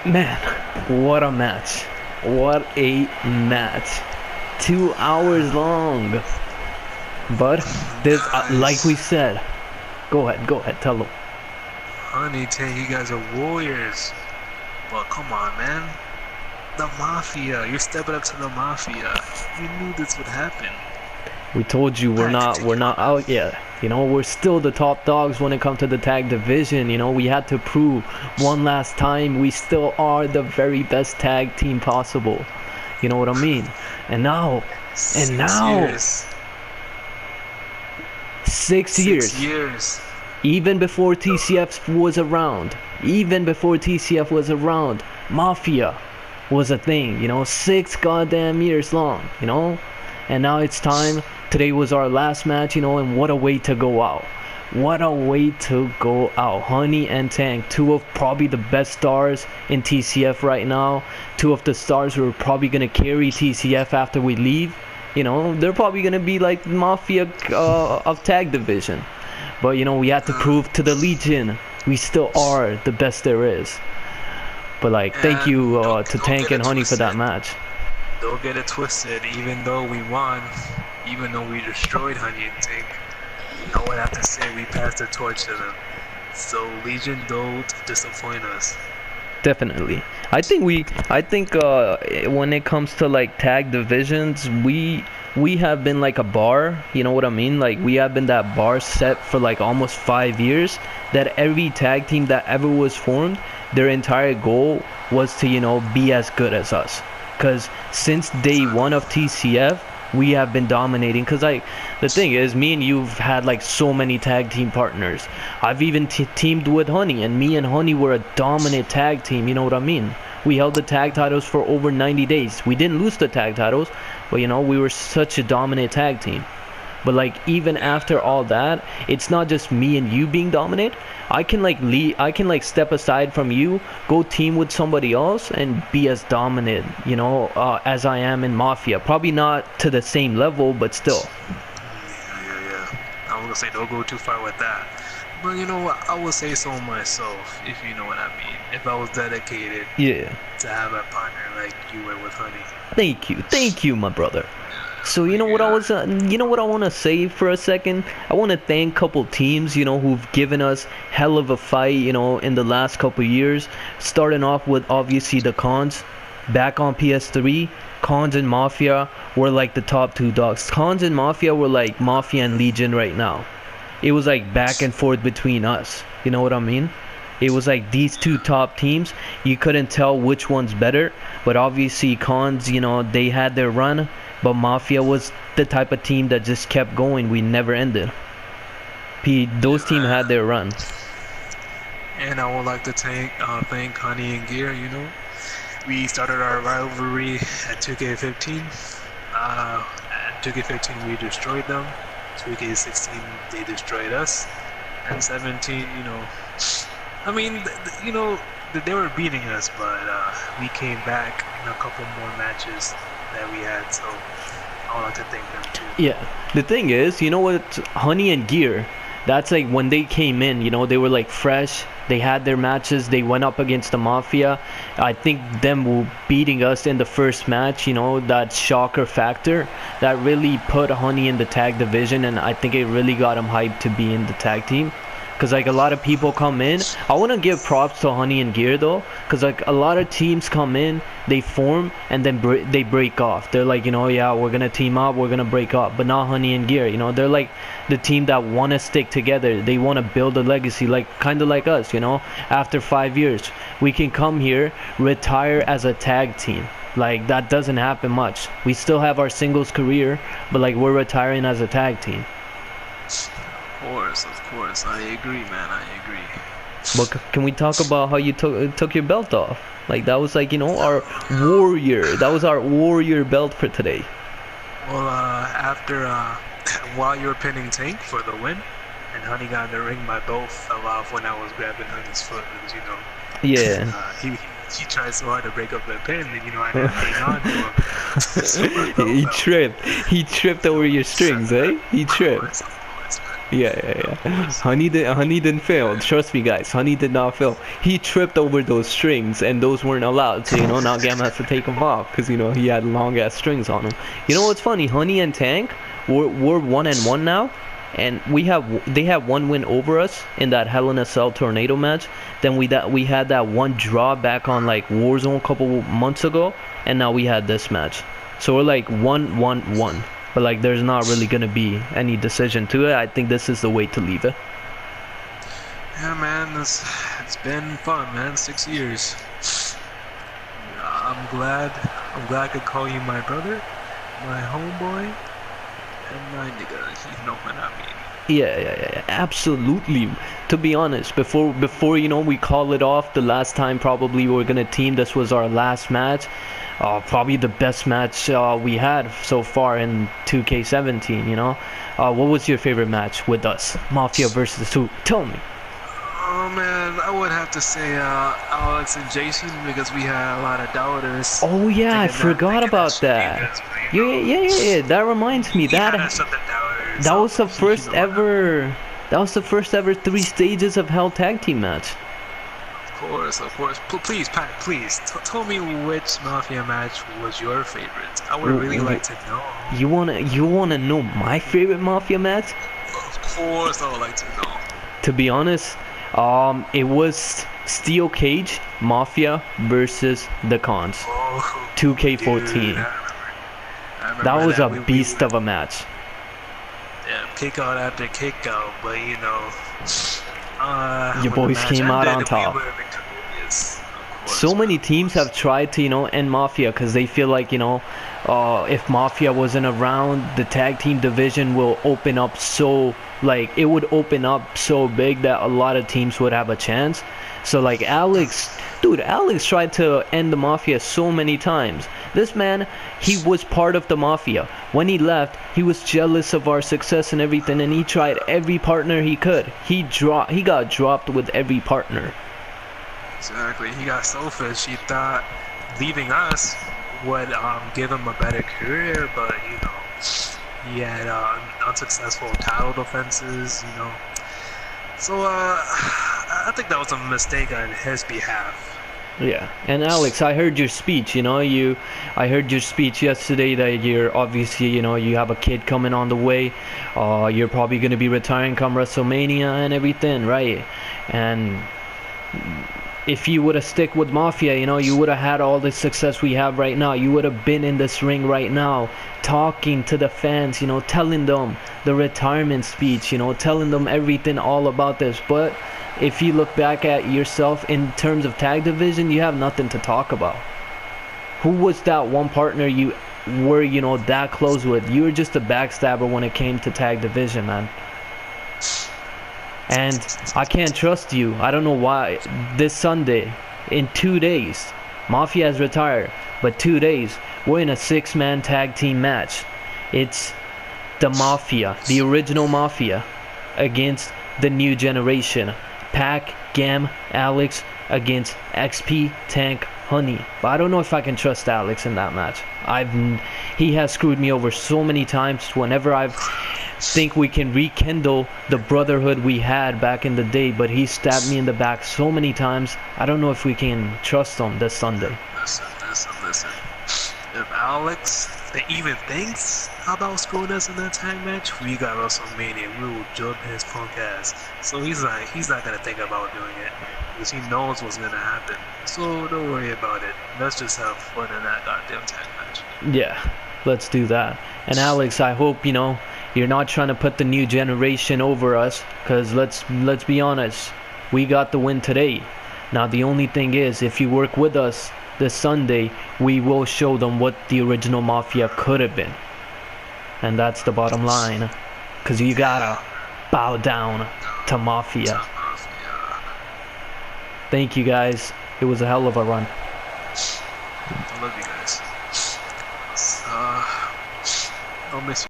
Man, what a match. What a match. 2 hours long. But this, like we said, go ahead, tell them. Honey, Tank, you guys are warriors. But come on, man. The Mafia. You're stepping up to the Mafia. You knew this would happen. We told you we're not out yet. You know, we're still the top dogs when it comes to the tag division. You know, we had to prove one last time we still are the very best tag team possible. You know what I mean? And now, 6 years. 6 years. 6 years. Even before TCF was around. Mafia was a thing, you know, 6 goddamn years long, you know? And now it's time. Today was our last match, you know, and what a way to go out. What a way to go out. Honey and Tank, 2 of probably the best stars in TCF right now. 2 of the stars who are probably going to carry TCF after we leave. You know, they're probably going to be like Mafia of tag division. But, you know, we had to prove to the Legion we still are the best there is. But, like, thank you to Tank and Honey for that match. Don't get it twisted. Even though we won, even though we destroyed Honey and Tank, I would have to say we passed the torch to them. So Legion, don't disappoint us. Definitely. I think when it comes to like tag divisions, we have been like a bar, you know what I mean? Like we have been that bar set for like almost 5 years, that every tag team that ever was formed, their entire goal was to, you know, be as good as us. Because since day one of TCF, we have been dominating. Because like the thing is, me and you've had like so many tag team partners. I've even teamed with Honey, and me and Honey were a dominant tag team, you know what I mean? We held the tag titles for over 90 days. We didn't lose the tag titles, but you know, we were such a dominant tag team. But like even after all that, it's not just me and you being dominant. I can like step aside from you, go team with somebody else, and be as dominant, you know, as I am in Mafia. Probably not to the same level, but still. Yeah. I was gonna say don't go too far with that. But you know what? I would say so myself, if you know what I mean. If I was dedicated, to have a partner like you were with Honey. Thank you, my brother. So you know what I want to say for a second? I want to thank a couple teams, you know, who've given us hell of a fight, you know, in the last couple years. Starting off with obviously the Cons, back on PS3. Cons and Mafia were like the top 2 dogs. Cons and Mafia were like Mafia and Legion right now. It was like back and forth between us. You know what I mean? It was like these 2 top teams. You couldn't tell which one's better, but obviously Cons, you know, they had their run. But Mafia was the type of team that just kept going. We never ended. Those teams had their run. And I would like to thank Honey and Gear, you know. We started our rivalry at 2K15. At 2K15 we destroyed them. 2K16 they destroyed us. And 17, you know, I mean, you know, they were beating us, but we came back in a couple more matches that we had, so I would like to thank them too. Yeah, the thing is, you know what, Honey and Gear, that's like when they came in, you know, they were like fresh, they had their matches, they went up against the Mafia. I think them beating us in the first match, you know, that shocker factor, that really put Honey in the tag division, and I think it really got them hyped to be in the tag team. Because like a lot of people come in, I want to give props to Honey and Gear though, because like a lot of teams come in, they form, and then they break off. They're like, you know, yeah, we're going to team up, we're going to break up. But not Honey and Gear, you know, they're like the team that want to stick together. They want to build a legacy, like kind of like us, you know. After 5 years, we can come here, retire as a tag team. Like that doesn't happen much. We still have our singles career, but like we're retiring as a tag team. Of course, I agree, man, I agree. But can we talk about how you took your belt off? Like that was like, you know, our warrior. That was our warrior belt for today. Well, after while you were pinning Tank for the win, and Honey got in the ring, my belt fell off when I was grabbing Honey's foot, because you know. Yeah. He tried so hard to break up that pin, and you know I didn't hang on to him. He tripped over your strings, eh? He tripped. Of course, man. Yeah. Honey didn't fail. Trust me, guys. Honey did not fail. He tripped over those strings, and those weren't allowed. So now Gam has to take them off because he had long ass strings on him. You know what's funny? Honey and Tank, we're 1-1 now, and they have one win over us in that Hell in a Cell tornado match. Then we had that one draw back on like Warzone a couple months ago, and now we had this match. So we're like 1-1-1. But like, there's not really gonna be any decision to it. I think this is the way to leave it. Yeah, man, it's been fun, man. 6 years. I'm glad I could call you my brother, my homeboy, and my nigga. You know what I mean? Yeah, absolutely. To be honest, before we call it off, the last time probably we were gonna team. This was our last match. Probably the best match we had so far in 2K17, What was your favorite match with us? Mafia versus who? Tell me. Oh, man, I would have to say Alex and Jason because we had a lot of doubters. Oh, yeah, I forgot about that. Yeah, that reminds me. That was the first ever... That was the first ever 3 stages of Hell Tag Team match. Of course. Please, PaK, please tell me which Mafia match was your favorite. I would really like to know. You wanna know my favorite Mafia match? Of course, I would like to know. To be honest, it was Steel Cage Mafia versus the Cons. 2K14. Dude, I remember that was a beast of a match. Yeah, kick out after kick out, but your boys came out on top. So many teams have tried to, end Mafia because they feel like, if Mafia wasn't around, the tag team division will open up it would open up so big that a lot of teams would have a chance. So like Alex tried to end the Mafia so many times. This man, he was part of the Mafia. When he left, he was jealous of our success and everything, and he tried every partner he could. He got dropped with every partner. Exactly. He got selfish. He thought leaving us would give him a better career, but he had unsuccessful title defenses. So I think that was a mistake on his behalf. Yeah, and Alex, I heard your speech. I heard your speech yesterday that you're obviously, you have a kid coming on the way. You're probably gonna be retiring come WrestleMania and everything, right? And if you would have stick with Mafia, you would have had all the success we have right now. You would have been in this ring right now, talking to the fans, telling them the retirement speech, telling them everything all about this. But if you look back at yourself in terms of tag division, you have nothing to talk about. Who was that one partner you were, that close with? You were just a backstabber when it came to tag division, man. And I can't trust you. I don't know why. This Sunday, in 2 days, Mafia has retired. But 2 days, we're in a 6-man tag team match. It's the Mafia, the original Mafia, against the new generation. PaK, Gam, Alex against XP, Tank, Honey. But I don't know if I can trust Alex in that match. He has screwed me over so many times. Whenever I think we can rekindle the brotherhood we had back in the day, but he stabbed me in the back so many times. I don't know if we can trust him this Sunday. Listen. If Alex even thinks about screwing us in that tag match, we got WrestleMania. We will jump his punk ass. So he's not gonna think about doing it because he knows what's gonna happen. So don't worry about it. Let's just have fun in that goddamn tag match. Yeah, let's do that. And Alex, I hope you're not trying to put the new generation over us, because let's be honest, we got the win today. Now the only thing is, if you work with us this Sunday, we will show them what the original Mafia could have been. And that's the bottom line, because you gotta bow down to Mafia. Thank you guys. It was a hell of a run. I love you guys. I'll miss you.